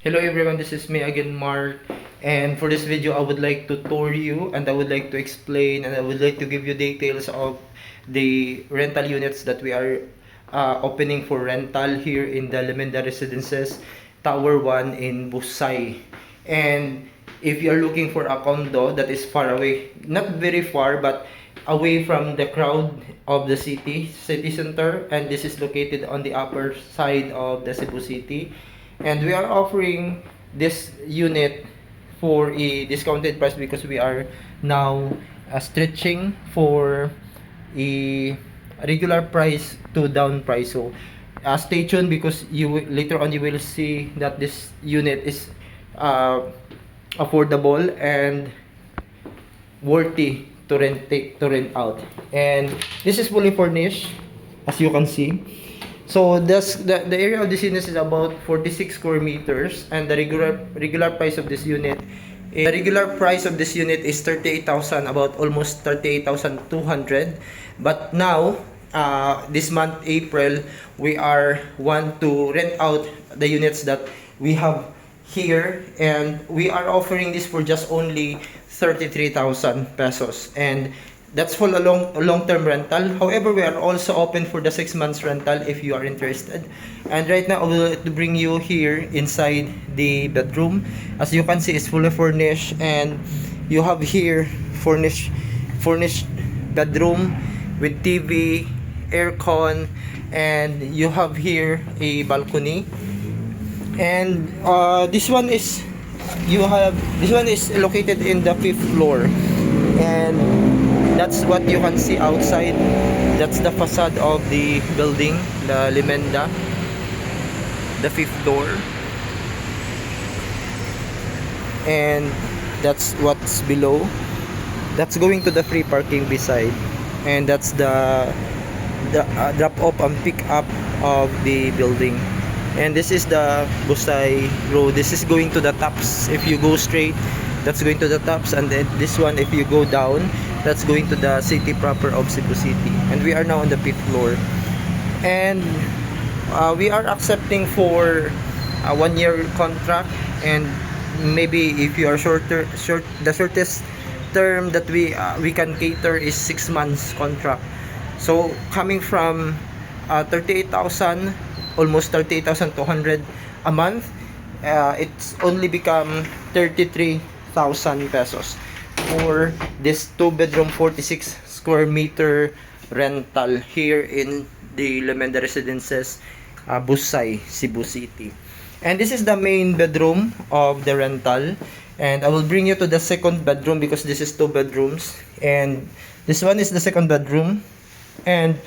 Hello everyone, this is me again, Mark. And for this video, I would like to tour you and I would like to explain and I would like to give you details of the rental units that we are opening for rental here in the Lemenda Residences Tower 1 in Busay. And if you are looking for a condo that is far away, not very far, but away from the crowd of the city center, and this is located on the upper side of the Cebu City, and we are offering this unit for a discounted price because we are now stretching for a regular price to down price. So stay tuned because later on you will see that this unit is affordable and worthy to rent out. And this is fully furnished, as you can see. So the area of this unit is about 46 square meters, and the regular price of this unit is 38,000, about almost 38,200. But now, this month April, we are want to rent out the units that we have here, and we are offering this for just only 33,000 pesos, and that's for a long-term rental. However, we are also open for the 6 months rental if you are interested. And right now I will bring you here inside the bedroom. As you can see, it's fully furnished, and you have here furnished bedroom with TV, aircon, and you have here a balcony. And this one is located in the 5th floor, and that's what you can see outside. That's the facade of the building, the Lemenda, the 5th floor, and that's what's below. That's going to the free parking beside, and that's the drop off and pick up of the building. And this is the Busay Road. This is going to the tops. If you go straight, that's going to the tops, and then this one, if you go down, that's going to the city proper of Cebu City. And we are now on the 5th floor, and we are accepting for a 1-year contract, and maybe if you are the shortest term that we can cater is 6 months contract. So coming from 38,000, almost 38,200 a month, it's only become 33,000 pesos for this 2-bedroom 46 square meter rental here in the Lemenda Residences, Busay, Cebu City. And this is the main bedroom of the rental, and I will bring you to the second bedroom because this is 2 bedrooms, and this one is the second bedroom. And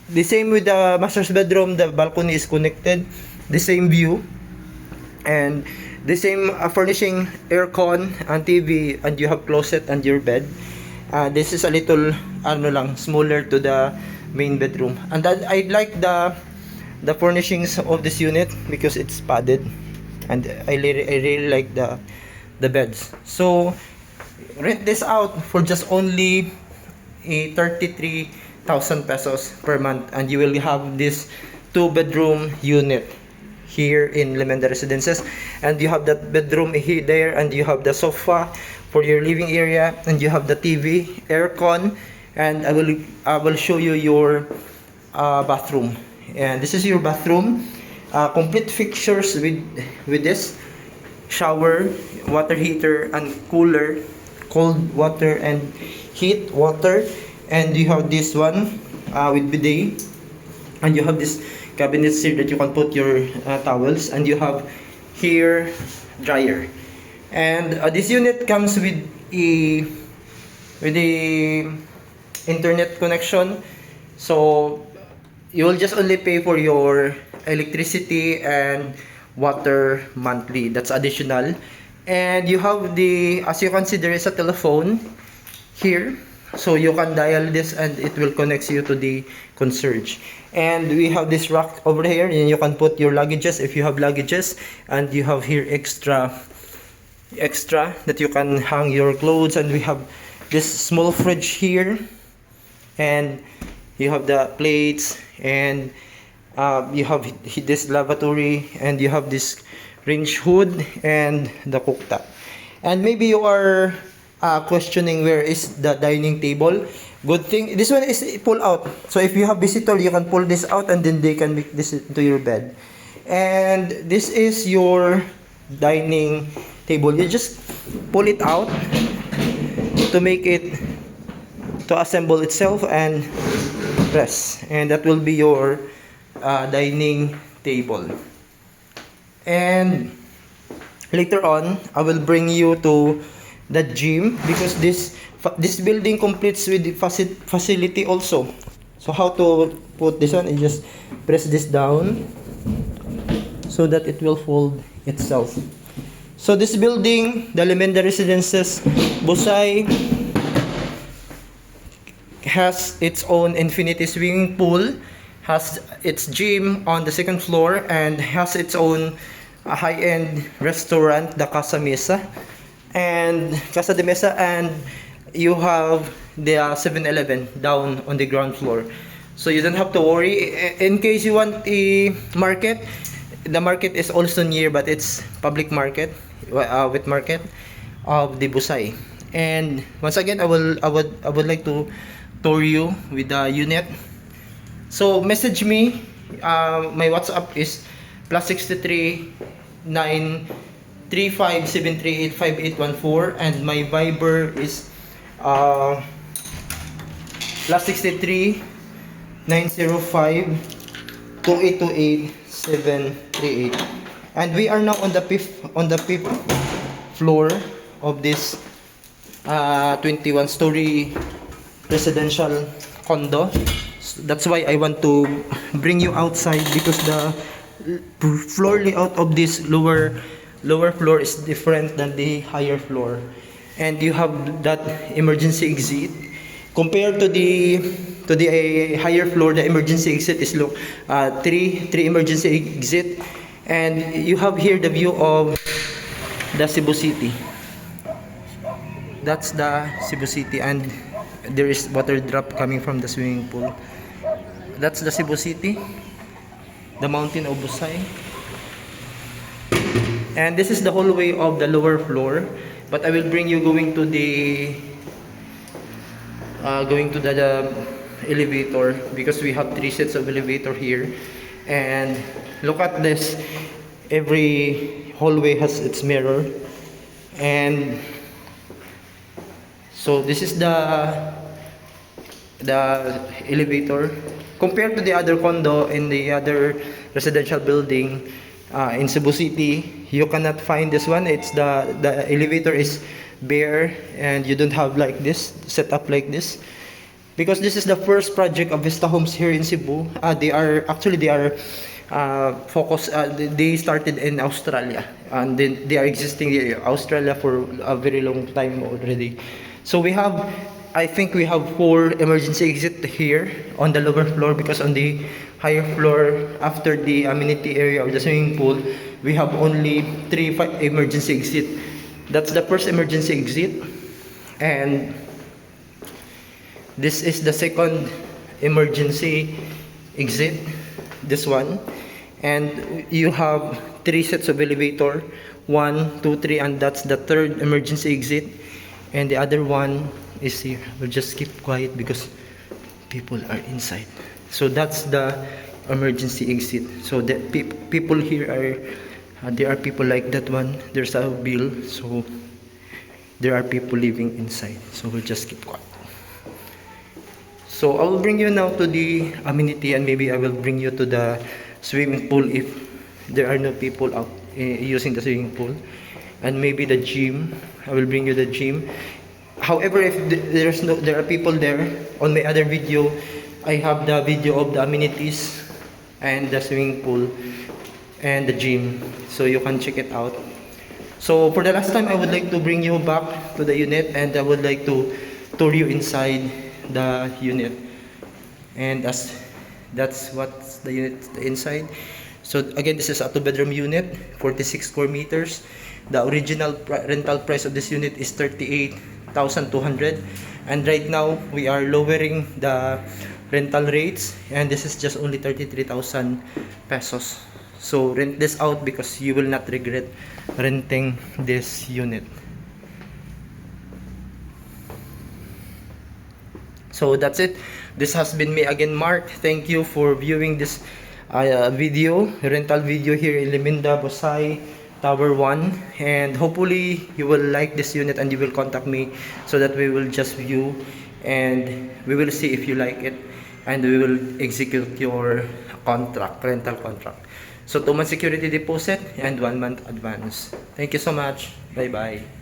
the same with the master's bedroom, the balcony is connected, the same view, and the same furnishing, aircon and TV, and you have closet and your bed. This is a little smaller to the main bedroom, and I like the furnishings of this unit because it's padded, and I really like the beds. So rent this out for just only a 33,000 pesos per month, and you will have this 2-bedroom unit here in Lemenda Residences, and you have that bedroom here there, and you have the sofa for your living area, and you have the TV, aircon, and I will show you your bathroom. And this is your bathroom, complete fixtures with this shower, water heater and cooler, cold water and heat water, and you have this one with bidet, and you have this cabinets here that you can put your towels, and you have here dryer. And this unit comes with a internet connection, so you will just only pay for your electricity and water monthly. That's additional. And you have as you can see, there is a telephone here, so you can dial this and it will connect you to the concierge. And we have this rack over here, and you can put your luggages if you have luggages, and you have here extra that you can hang your clothes. And we have this small fridge here, and you have the plates, and You have this lavatory, and you have this range hood and the cooktop. And maybe you are questioning where is the dining table. Good thing this one is pull out. So if you have visitor, you can pull this out and then they can make this into your bed. And this is your dining table. You just pull it out to make it to assemble itself and press, and that will be your dining table. And later on I will bring you to the gym, because this building completes with the facility also. So how to put this on? You just press this down so that it will fold itself. So this building, the Lemenda Residences Busay, has its own infinity swimming pool, has its gym on the second floor, and has its own high-end restaurant, the Casa Mesa and Casa de Mesa, and you have the 7-Eleven down on the ground floor. So you don't have to worry. In case you want a market, the market is also near, but it's public market, with market of the Busay. And once again, I would like to tour you with the unit. So message me. My WhatsApp is +63 935 738 5814, and my Viber is +63 905 2828 738. And we are now on the fifth floor of this 21-story residential condo. So that's why I want to bring you outside, because the floor layout of this lower floor is different than the higher floor, and you have that emergency exit. Compared to the higher floor, the emergency exit is three emergency exit, and you have here the view of the Cebu City. That's the Cebu City, and there is water drop coming from the swimming pool. That's the Cebu City, the mountain of Busay. And this is the hallway of the lower floor, but I will bring you going to the elevator, because we have 3 sets of elevator here. And look at this, every hallway has its mirror. And so this is the elevator. Compared to the other condo in the other residential building in Cebu City, you cannot find this one. It's the elevator is bare, and you don't have like this set up like this, because this is the first project of Vista Homes here in Cebu. They are focused. They started in Australia, and then they are existing in Australia for a very long time already. So I think we have 4 emergency exit here on the lower floor, because on the higher floor, after the amenity area of the swimming pool, we have only 3 emergency exit. That's the first emergency exit, and this is the second emergency exit, this one. And you have 3 sets of elevator, 1, 2, 3, and that's the third emergency exit. And the other one is here. We'll just keep quiet because people are inside. So that's the emergency exit. So the people here are there are people like that one. There's a bill, so there are people living inside. So we'll just keep quiet. So I will bring you now to the amenity, and maybe I will bring you to the swimming pool if there are no people out using the swimming pool. And maybe the gym. I will bring you the gym. However, if there are people there, on my other video, I have the video of the amenities and the swimming pool and the gym, so you can check it out. So for the last time, I would like to bring you back to the unit, and I would like to tour you inside the unit. And that's what's the unit inside. So again, this is a 2-bedroom unit, 46 square meters. The original rental price of this unit is 38,200, and right now we are lowering the rental rates, and this is just only 33,000 pesos. So rent this out because you will not regret renting this unit. So that's it. This has been me again, Mark. Thank you for viewing this rental video here in Liminda, Bosai, Tower 1. And hopefully you will like this unit and you will contact me so that we will just view and we will see if you like it, and we will execute your rental contract. So 2 months security deposit and 1 month advance. Thank you so much. Bye bye.